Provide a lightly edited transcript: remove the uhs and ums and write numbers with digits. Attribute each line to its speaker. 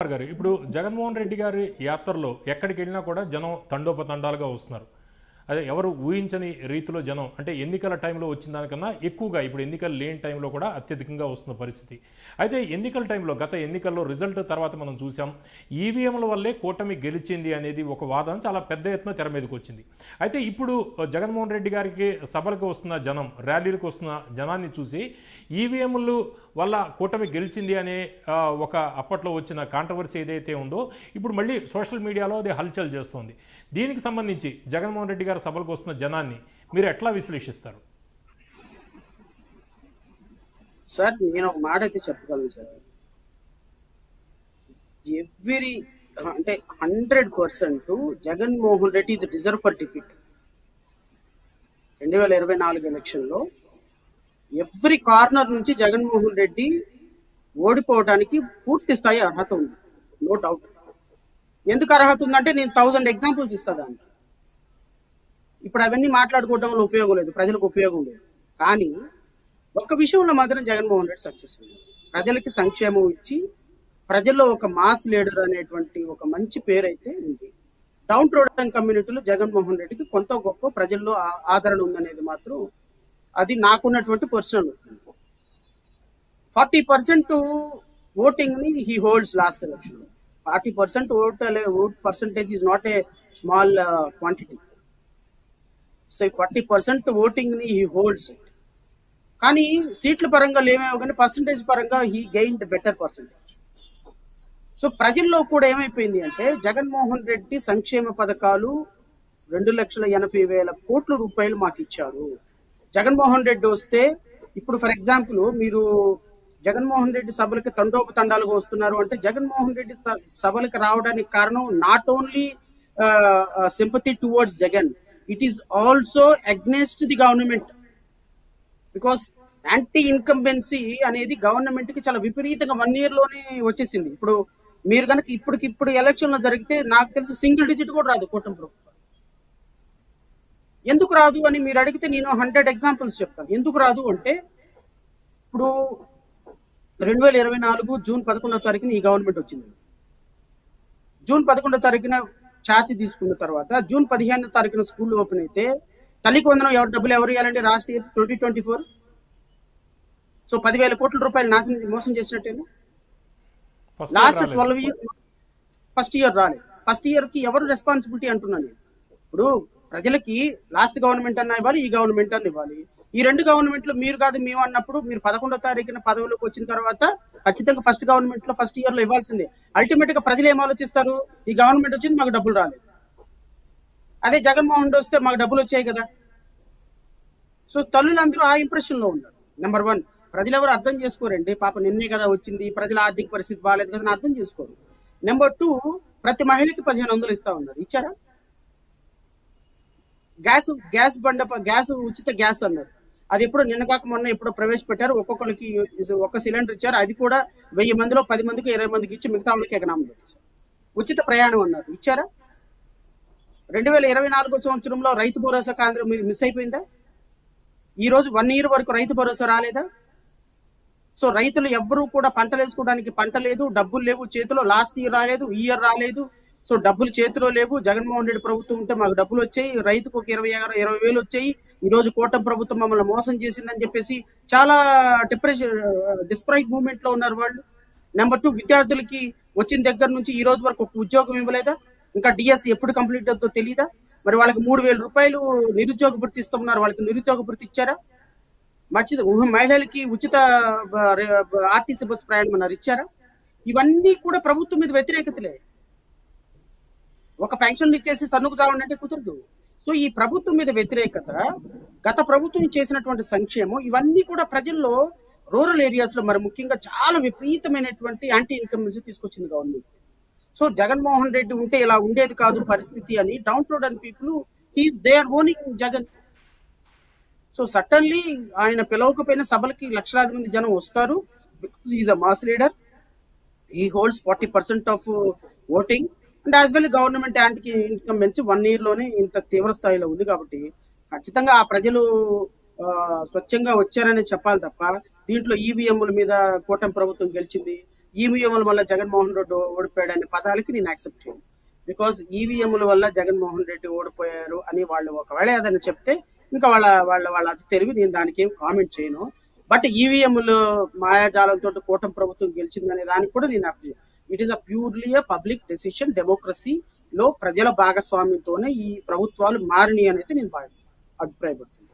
Speaker 1: గారు ఇప్పుడు జగన్మోహన్ రెడ్డి గారి యాత్రలో ఎక్కడికి వెళ్ళినా కూడా జనం తండోపతండాలుగా వస్తున్నారు. అదే ఎవరు ఊహించని రీతిలో జనం అంటే ఎన్నికల టైంలో వచ్చిన దానికన్నా ఎక్కువగా ఇప్పుడు ఎన్నికలు లేని టైంలో కూడా అత్యధికంగా వస్తున్న పరిస్థితి. అయితే ఎన్నికల టైంలో గత ఎన్నికల్లో రిజల్ట్ తర్వాత మనం చూసాం ఈవీఎంల వల్లే కూటమి గెలిచింది అనేది ఒక వాదన చాలా పెద్ద ఎత్తున తెర మీదకి వచ్చింది. అయితే ఇప్పుడు జగన్మోహన్ రెడ్డి గారికి సభలకు వస్తున్న జనం, ర్యాలీలకు వస్తున్న జనాన్ని చూసి ఈవీఎంలు వల్ల కూటమి గెలిచింది అనే ఒక అప్పట్లో వచ్చిన కాంట్రవర్సీ ఏదైతే ఉందో ఇప్పుడు మళ్ళీ సోషల్ మీడియాలో అది హల్చల్ చేస్తోంది. దీనికి సంబంధించి జగన్మోహన్ రెడ్డి గారి సభలకు వస్తున్న జనాన్ని మీరు ఎట్లా విశ్లేషిస్తారు?
Speaker 2: సార్ నేను ఒక మాట అయితే చెప్పగలను సార్. ఎవ్రీ అంటే 100% Jaganmohan Reddy is deserve for defeat. 2024 ఎలక్షన్లో ఎవ్రీ కార్నర్ నుంచి జగన్మోహన్ రెడ్డి ఓడిపోవడానికి పూర్తి స్థాయి అర్హత ఉంది, నో డౌట్. ఎందుకు అర్హత ఉందంటే నేను 1000 ఎగ్జాంపుల్స్ ఇస్తా దాన్ని. ఇప్పుడు అవన్నీ మాట్లాడుకోవడం వల్ల ఉపయోగం లేదు, ప్రజలకు ఉపయోగం లేదు. కానీ ఒక్క విషయంలో మాత్రం జగన్మోహన్ రెడ్డి సక్సెస్ అయ్యారు. ప్రజలకి సంక్షేమం ఇచ్చి ప్రజల్లో ఒక మాస్ లీడర్ అనేటువంటి ఒక మంచి పేరు అయితే ఉంది. డౌన్ రోడ్ కమ్యూనిటీలో జగన్మోహన్ రెడ్డికి కొంత గొప్ప ప్రజల్లో ఆదరణ ఉందనేది మాత్రం అది నాకున్నటువంటి పర్సనల్. 40% ఓటింగ్ ని he holds last election. 40% vote percentage is not a small quantity. So 40% voting ని హీ హోల్డ్స్. కానీ సీట్ల పరంగా లేవేమో కానీ పర్సంటేజ్ పరంగా he gained better percentage. So ప్రజల్లో కూడా ఏమైపోయింది అంటే జగన్మోహన్ రెడ్డి సంక్షేమ పథకాలు 2,80,000 కోట్ల రూపాయలు మాకు ఇచ్చారు. జగన్మోహన్ రెడ్డి వస్తే ఇప్పుడు ఫర్ ఎగ్జాంపుల్ మీరు జగన్మోహన్ రెడ్డి సభలకి తండోపతండాలుగా వస్తున్నారు అంటే జగన్మోహన్ రెడ్డి సభలకు రావడానికి కారణం not only sympathy towards Jagan, it is also against the government. Because anti incumbency అనేది గవర్నమెంట్ కి చాలా విపరీతంగా 1 year లోనే వచ్చేసింది. ఇప్పుడు మీరు కనుక ఇప్పుడు ఎలక్షన్ లో జరిగితే నాకు తెలిసి సింగిల్ డిజిట్ కూడా రాదు కూటమి ప్రభుత్వం. ఎందుకు రాదు అని మీరు అడిగితే నేను 100 ఎగ్జాంపుల్స్ చెప్తాను. ఎందుకు రాదు అంటే ఇప్పుడు 2024 జూన్ 11వ తారీఖున ఈ గవర్నమెంట్ వచ్చింది. జూన్ 11వ తారీఖున ఛార్జ్ తీసుకున్న తర్వాత జూన్ 15వ తారీఖున స్కూల్ ఓపెన్ అయితే తల్లికి వందనం డబ్బులు ఎవరు ఇవ్వాలండి? Last year 2024. సో 10,000 కోట్ల రూపాయలు మోసం చేసినట్టేనా? లాస్ట్ 12 years ఫస్ట్ ఇయర్ రాలేదు. ఫస్ట్ ఇయర్ కి ఎవరు రెస్పాన్సిబిలిటీ అంటున్నాను. ఇప్పుడు ప్రజలకి లాస్ట్ గవర్నమెంట్ అన్న ఇవ్వాలి, ఈ గవర్నమెంట్ అన్న ఇవ్వాలి. ఈ రెండు గవర్నమెంట్లు మీరు కాదు మేము అన్నప్పుడు మీరు 11వ తారీఖున పదవిలోకి వచ్చిన తర్వాత ఖచ్చితంగా ఫస్ట్ గవర్నమెంట్ లో ఫస్ట్ ఇయర్ లో ఇవ్వాల్సిందే. అల్టిమేట్ గా ప్రజలు ఏం ఆలోచిస్తారు? ఈ గవర్నమెంట్ వచ్చింది మాకు డబ్బులు రాలేదు, అదే జగన్మోహన్ రెడ్డి వస్తే మాకు డబ్బులు వచ్చాయి కదా. సో తల్లులందరూ ఆ ఇంప్రెషన్ లో ఉన్నారు. నెంబర్ 1, ప్రజలు ఎవరు అర్థం చేసుకోరండి. పాప నిన్నే కదా వచ్చింది, ప్రజల ఆర్థిక పరిస్థితి బాగాలేదు కదా అని అర్థం చేసుకోరు. నెంబర్ 2, ప్రతి మహిళకి 1,500 ఇస్తా ఉన్నారు, ఇచ్చారా? గ్యాస్ ఉచిత గ్యాస్ అన్నారు, అది ఎప్పుడో నిన్న కాక మొన్న ఎప్పుడో ప్రవేశపెట్టారు. ఒక్కొక్కరికి 1 సిలిండర్ ఇచ్చారు, అది కూడా 1000 మందిలో 10 మందికి 20 మందికి ఇచ్చి మిగతా వాళ్ళకి ఎకనామీలో ఇచ్చారు. ఉచిత ప్రయాణం అన్నారు, ఇచ్చారా? 2024 సంవత్సరంలో రైతు భరోసా కేంద్రం మీరు మిస్ అయిపోయిందా? ఈ రోజు 1 year వరకు రైతు భరోసా రాలేదా? సో రైతులు ఎవ్వరూ కూడా పంటలు వేసుకోవడానికి పంట లేదు, డబ్బులు లేవు చేతిలో. లాస్ట్ ఇయర్ రాలేదు, ఈ ఇయర్ రాలేదు. సో డబ్బులు చేతిలో లేవు. జగన్మోహన్ రెడ్డి ప్రభుత్వం ఉంటే మాకు డబ్బులు వచ్చాయి, రైతుకు ఒక 20,000 వచ్చాయి. ఈ రోజు కూటమి ప్రభుత్వం మమ్మల్ని మోసం చేసిందని చెప్పేసి చాలా డిస్పరైట్ మూవ్మెంట్ లో ఉన్నారు వాళ్ళు. నెంబర్ 2, విద్యార్థులకి వచ్చిన దగ్గర నుంచి ఈ రోజు వరకు ఒక ఉద్యోగం ఇవ్వలేదా? ఇంకా డిఎస్ ఎప్పుడు కంప్లీట్ అవుతుందో తెలియదా? మరి వాళ్ళకి 3,000 రూపాయలు నిరుద్యోగ భృతి ఇస్తున్నారు, వాళ్ళకి నిరుద్యోగ భృతి ఇచ్చారా? మహిళలకి ఉచిత ఆర్టీసీ బస్సు ప్రయాణం అన్నారు, ఇచ్చారా? ఇవన్నీ కూడా ప్రభుత్వం మీద వ్యతిరేకతలే. ఒక పెన్షన్ ఇచ్చేసి సన్నుకు చావండి కుదరదు. సో ఈ ప్రభుత్వం మీద వ్యతిరేకత, గత ప్రభుత్వం చేసినటువంటి సంక్షేమం, ఇవన్నీ కూడా ప్రజల్లో రూరల్ ఏరియాస్ లో మరి ముఖ్యంగా చాలా విపరీతమైనటువంటి యాంటీ ఇన్కంబెన్సీ తీసుకొచ్చింది గవర్నమెంట్. సో జగన్మోహన్ రెడ్డి ఉంటే ఇలా ఉండేది కాదు పరిస్థితి అని down road and people he's they are owning Jagan. So suddenly ఆయన పిలవకపోయిన సభలకి లక్షలాది మంది జనం వస్తారు. Because is a mass leader, he holds 40% of voting and as well government anti incumbency 1 year లోనే ఇంత తీవ్ర స్థాయిలో ఉంది. కాబట్టి ఖచ్చితంగా ఆ ప్రజలు స్వచ్ఛంగా వచ్చారని చెప్పాలి తప్ప దీంట్లో ఈవీఎంల మీద కూటమి ప్రభుత్వం గెలిచింది, ఈవీఎంల వల్ల జగన్మోహన్ రెడ్డి ఓడిపోయాడు అనే పదాలకి నేను యాక్సెప్ట్ చేయను. బికాస్ ఈవీఎంల వల్ల జగన్మోహన్ రెడ్డి ఓడిపోయారు అని వాళ్ళు ఒకవేళ ఏదైనా చెప్తే ఇంకా వాళ్ళ వాళ్ళ వాళ్ళ అది తెలివి, నేను దానికి ఏం కామెంట్ చేయను. బట్ ఈవీఎంలు మాయాజాలంతో కూటమి ప్రభుత్వం గెలిచిందనే దానికి కూడా నేను it is a purely public decision. డెమోక్రసీలో ప్రజల భాగస్వామ్యంతోనే ఈ ప్రభుత్వాలు మారినాయి అనేది నేను అభిప్రాయపడుతున్నాను.